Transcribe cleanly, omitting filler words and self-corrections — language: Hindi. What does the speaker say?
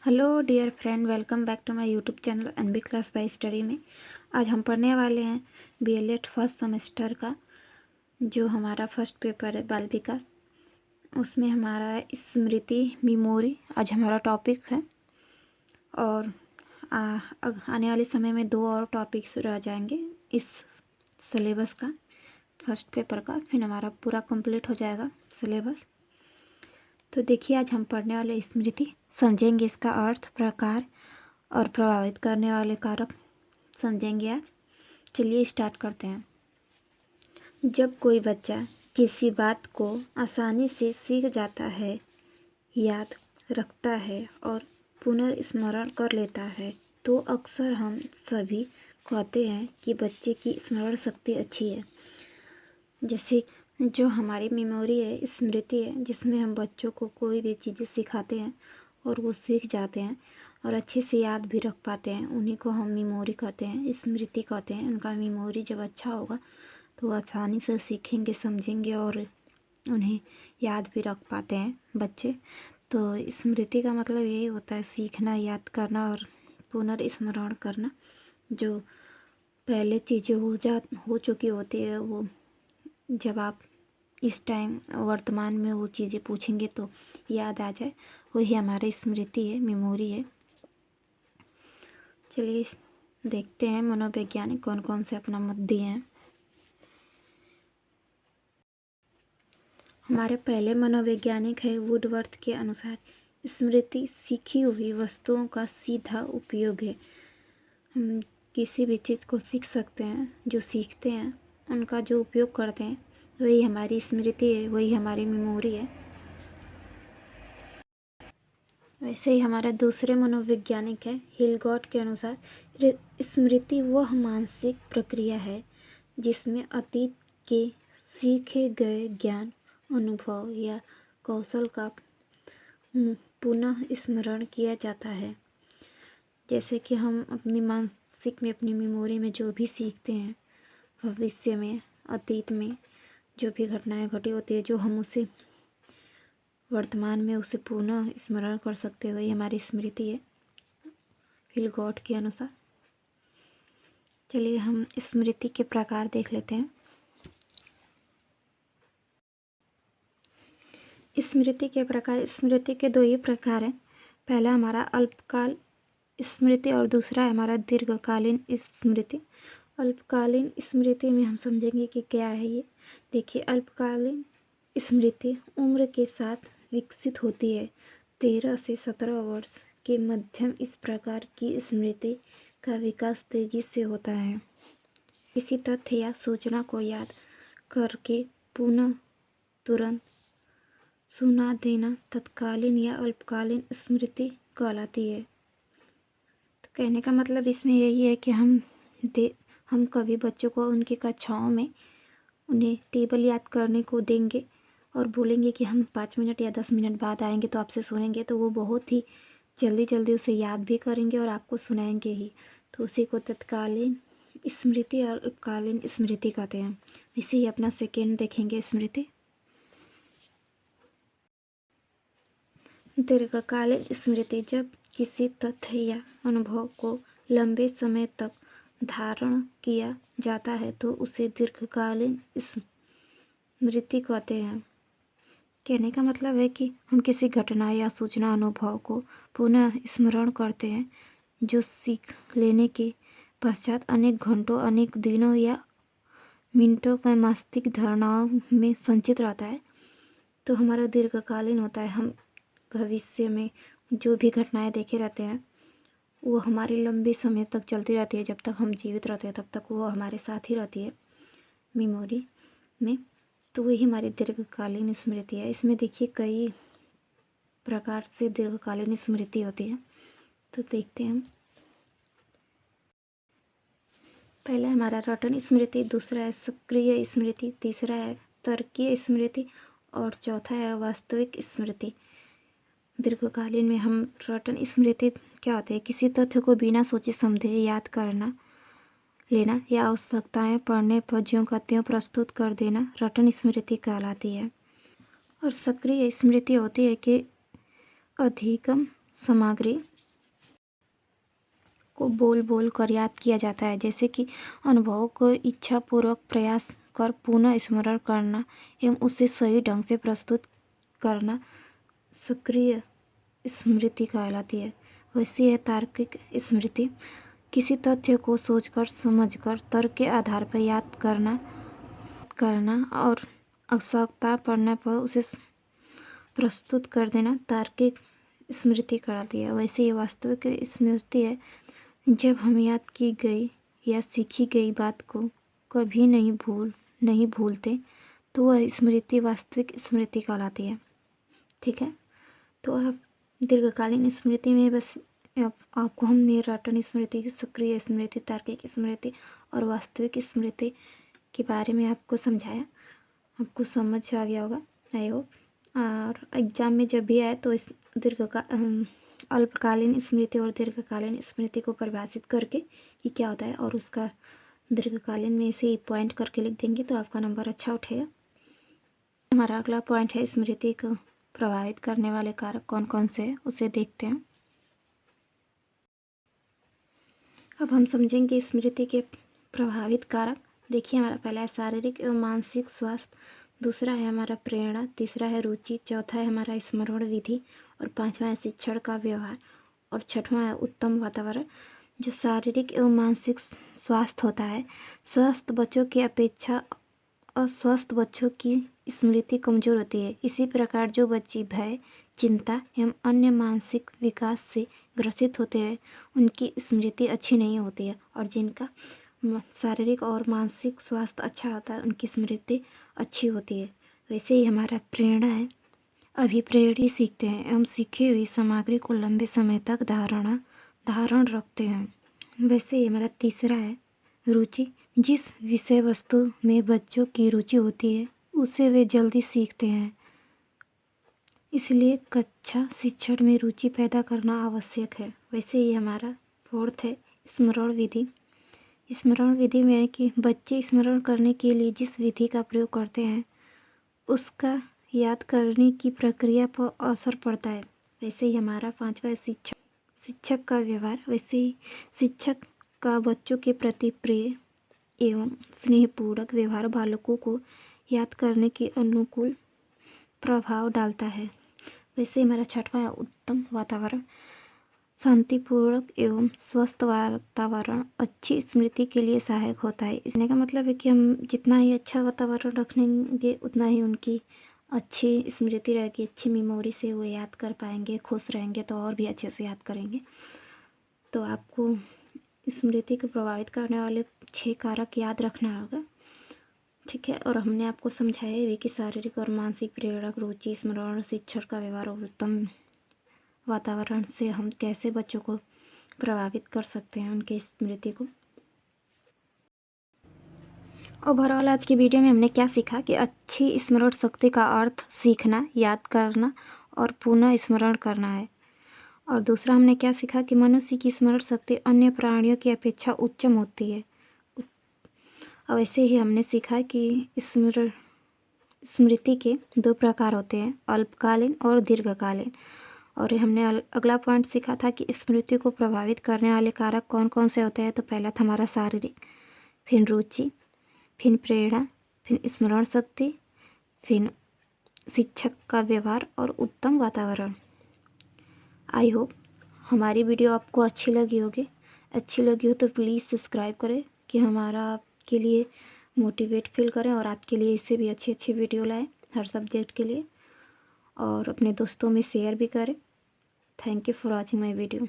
Hello dear friend, welcome back to my YouTube channel NB class by study में। आज हम पढ़ने वाले हैं बीएलएड फर्स्ट सेमेस्टर का जो हमारा फर्स्ट पेपर है बाल विकास। उसमें हमारा है स्मृति मेमोरी, आज हमारा टॉपिक है। और आने वाले समय में 2 और टॉपिक्स रह जाएंगे इस सिलेबस का, फर्स्ट पेपर का, फिर हमारा पूरा कंप्लीट हो जाएगा सिलेबस। तो देखिए, आज हम पढ़ने वाले स्मृति, समझेंगे इसका अर्थ, प्रकार और प्रभावित करने वाले कारक समझेंगे आज। चलिए स्टार्ट करते हैं। जब कोई बच्चा किसी बात को आसानी से सीख जाता है, याद रखता है और पुनर्स्मरण कर लेता है, तो अक्सर हम सभी कहते हैं कि बच्चे की स्मरण शक्ति अच्छी है। जैसे जो हमारी मेमोरी है, स्मृति है, जिसमें हम बच्चों को कोई भी चीज़ें सिखाते हैं और वो सीख जाते हैं और अच्छे से याद भी रख पाते हैं, उन्हीं को हम मेमोरी कहते हैं, स्मृति कहते हैं। उनका मेमोरी जब अच्छा होगा तो वो आसानी से सीखेंगे, समझेंगे और उन्हें याद भी रख पाते हैं बच्चे। तो स्मृति का मतलब यही होता है, सीखना, याद करना और पुनर्स्मरण करना। जो पहले चीज़ें हो चुकी होती है, वो जब आप इस टाइम वर्तमान में वो चीज़ें पूछेंगे तो याद आ जाए, वही हमारी स्मृति है, मेमोरी है। चलिए देखते हैं मनोवैज्ञानिक कौन कौन से अपना मत दिए हैं। हमारे पहले मनोवैज्ञानिक है वुडवर्थ के अनुसार स्मृति सीखी हुई वस्तुओं का सीधा उपयोग है। हम किसी भी चीज़ को सीख सकते हैं, जो सीखते हैं उनका जो उपयोग करते हैं वही हमारी स्मृति है, वही हमारी मेमोरी है। वैसे ही हमारा दूसरे मनोवैज्ञानिक है हिलगॉट के अनुसार स्मृति वह मानसिक प्रक्रिया है जिसमें अतीत के सीखे गए ज्ञान, अनुभव या कौशल का पुनः स्मरण किया जाता है। जैसे कि हम अपनी मानसिक में, अपनी मेमोरी में जो भी सीखते हैं, भविष्य में, अतीत में जो भी घटनाएं घटी होती है, जो हम उसे वर्तमान में उसे पुनः स्मरण कर सकते हैं, वही हमारी स्मृति है हिलगॉट के अनुसार। चलिए हम स्मृति के प्रकार देख लेते हैं। स्मृति के प्रकार, स्मृति के 2 ही प्रकार हैं। पहला हमारा अल्पकाल स्मृति और दूसरा है हमारा दीर्घकालीन स्मृति। अल्पकालीन स्मृति में हम समझेंगे कि क्या है ये। देखिए, अल्पकालीन स्मृति उम्र के साथ विकसित होती है। 13 से 17 वर्ष के मध्यम इस प्रकार की स्मृति का विकास तेजी से होता है। किसी तथ्य या सूचना को याद करके पुनः तुरंत सुना देना तत्कालीन या अल्पकालीन स्मृति कहलाती है। तो कहने का मतलब इसमें यही है कि हम कभी बच्चों को उनकी कक्षाओं में उन्हें टेबल याद करने को देंगे और बोलेंगे कि हम 5 मिनट या 10 मिनट बाद आएंगे तो आपसे सुनेंगे, तो वो बहुत ही जल्दी जल्दी उसे याद भी करेंगे और आपको सुनाएंगे ही। तो उसी को तत्कालीन स्मृति और अल्पकालीन स्मृति कहते हैं। इसे ही अपना सेकेंड देखेंगे, स्मृति। दीर्घकालीन स्मृति जब किसी तथ्य या अनुभव को लंबे समय तक धारण किया जाता है तो उसे दीर्घकालीन स्मृति कहते हैं। कहने का मतलब है कि हम किसी घटना या सूचना, अनुभव को पुनः स्मरण करते हैं जो सीख लेने के पश्चात अनेक घंटों, अनेक दिनों या मिनटों में मस्तिष्क धारणाओं में संचित रहता है। तो हमारा दीर्घकालीन होता है। हम भविष्य में जो भी घटनाएं देखे रहते हैं वो हमारे लंबे समय तक चलती रहती है। जब तक हम जीवित रहते हैं तब तक वो हमारे साथ ही रहती है मेमोरी में। तो वही हमारी दीर्घकालीन स्मृति है। इसमें देखिए कई प्रकार से दीर्घकालीन स्मृति होती है, तो देखते हैं हम। पहला हमारा रटन स्मृति, दूसरा है सक्रिय स्मृति, तीसरा है तर्कीय स्मृति और चौथा है वास्तविक स्मृति। दीर्घकालीन में हम रटन स्मृति क्या होते हैं? किसी तथ्य को बिना सोचे समझे याद करना लेना या आवश्यकताएं पड़ने पर ज्यों का त्यों प्रस्तुत कर देना रटन स्मृति कहलाती है। और सक्रिय स्मृति होती है कि अधिकतम सामग्री को बोल बोल कर याद किया जाता है, जैसे कि अनुभवों को इच्छापूर्वक प्रयास कर पुनः स्मरण करना एवं उसे सही ढंग से प्रस्तुत करना सक्रिय स्मृति कहलाती है। वैसी है तार्किक स्मृति, किसी तथ्य को सोचकर समझकर तर्क के आधार पर याद करना और आवश्यकता पड़ने पर उसे प्रस्तुत कर देना तार्किक स्मृति कहलाती है। वैसे ही वास्तविक स्मृति है, जब हम याद की गई या सीखी गई बात को कभी नहीं भूलते तो वह स्मृति वास्तविक स्मृति कहलाती है। ठीक है, तो आप दीर्घकालीन स्मृति में बस आपको हमने रटन स्मृति, सक्रिय स्मृति, तार्किक स्मृति और वास्तविक स्मृति के बारे में आपको समझाया। आपको समझ आ गया होगा आई होप। और एग्ज़ाम में जब भी आए तो इस अल्पकालीन स्मृति और दीर्घकालीन स्मृति को परिभाषित करके कि क्या होता है और उसका दीर्घकालीन में से पॉइंट करके लिख देंगे तो आपका नंबर अच्छा उठेगा। हमारा अगला पॉइंट है स्मृति को प्रभावित करने वाले कारक कौन कौन से हैं, उसे देखते हैं। अब हम समझेंगे स्मृति के प्रभावित कारक। देखिए, हमारा पहला है शारीरिक एवं मानसिक स्वास्थ्य, दूसरा है हमारा प्रेरणा, तीसरा है रुचि, चौथा है हमारा स्मरण विधि और पांचवा है शिक्षण का व्यवहार और छठवां है उत्तम वातावरण। जो शारीरिक एवं मानसिक स्वास्थ्य होता है, स्वस्थ बच्चों की अपेक्षा अस्वस्थ बच्चों की स्मृति कमजोर होती है। इसी प्रकार जो बच्चे भय, चिंता एवं अन्य मानसिक विकास से ग्रसित होते हैं उनकी स्मृति अच्छी नहीं होती है, और जिनका शारीरिक और मानसिक स्वास्थ्य अच्छा होता है उनकी स्मृति अच्छी होती है। वैसे ही हमारा प्रेरणा है, अभिप्रेरणा सीखते हैं एवं सीखी हुई सामग्री को लंबे समय तक धारण रखते हैं। वैसे ही हमारा तीसरा है रुचि, जिस विषय वस्तु में बच्चों की रुचि होती है उसे वे जल्दी सीखते हैं, इसलिए कक्षा शिक्षण में रुचि पैदा करना आवश्यक है। वैसे ही हमारा फोर्थ है स्मरण विधि। स्मरण विधि में है कि बच्चे स्मरण करने के लिए जिस विधि का प्रयोग करते हैं उसका याद करने की प्रक्रिया पर असर पड़ता है। वैसे ही हमारा पांचवा है शिक्षक का व्यवहार। वैसे ही शिक्षक का बच्चों के प्रति प्रिय एवं स्नेहपूर्वक व्यवहार बालकों को याद करने के अनुकूल प्रभाव डालता है। वैसे हमारा छठवां है उत्तम वातावरण। शांतिपूर्वक एवं स्वस्थ वातावरण अच्छी स्मृति के लिए सहायक होता है। इसने का मतलब है कि हम जितना ही अच्छा वातावरण रखेंगे उतना ही उनकी अच्छी स्मृति रहेगी, अच्छी मेमोरी से वो याद कर पाएंगे, खुश रहेंगे तो और भी अच्छे से याद करेंगे। तो आपको स्मृति को प्रभावित करने वाले 6 कारक याद रखना होगा। ठीक है, और हमने आपको समझाया भी कि शारीरिक और मानसिक प्रेरक, रुचि, स्मरण, शिक्षण का व्यवहार और उत्तम वातावरण से हम कैसे बच्चों को प्रभावित कर सकते हैं उनकी स्मृति को। ओवरऑल आज की वीडियो में हमने क्या सीखा कि अच्छी स्मरण शक्ति का अर्थ सीखना, याद करना और पुनः स्मरण करना है। और दूसरा हमने क्या सीखा कि मनुष्य की स्मरण शक्ति अन्य प्राणियों की अपेक्षा उच्चम होती है। और वैसे ही हमने सीखा कि स्मृति के 2 प्रकार होते हैं, अल्पकालीन और दीर्घकालीन। और हमने अगला पॉइंट सीखा था कि स्मृति को प्रभावित करने वाले कारक कौन कौन से होते हैं। तो पहला था हमारा शारीरिक, फिर रुचि, फिर प्रेरणा, फिर स्मरण शक्ति, फिर शिक्षक का व्यवहार और उत्तम वातावरण। आई होप हमारी वीडियो आपको अच्छी लगी हो तो प्लीज़ सब्सक्राइब करें कि हमारा आपके लिए मोटिवेट फील करें और आपके लिए इससे भी अच्छी वीडियो लाएं हर सब्जेक्ट के लिए, और अपने दोस्तों में शेयर भी करें। Thank you for watching my video.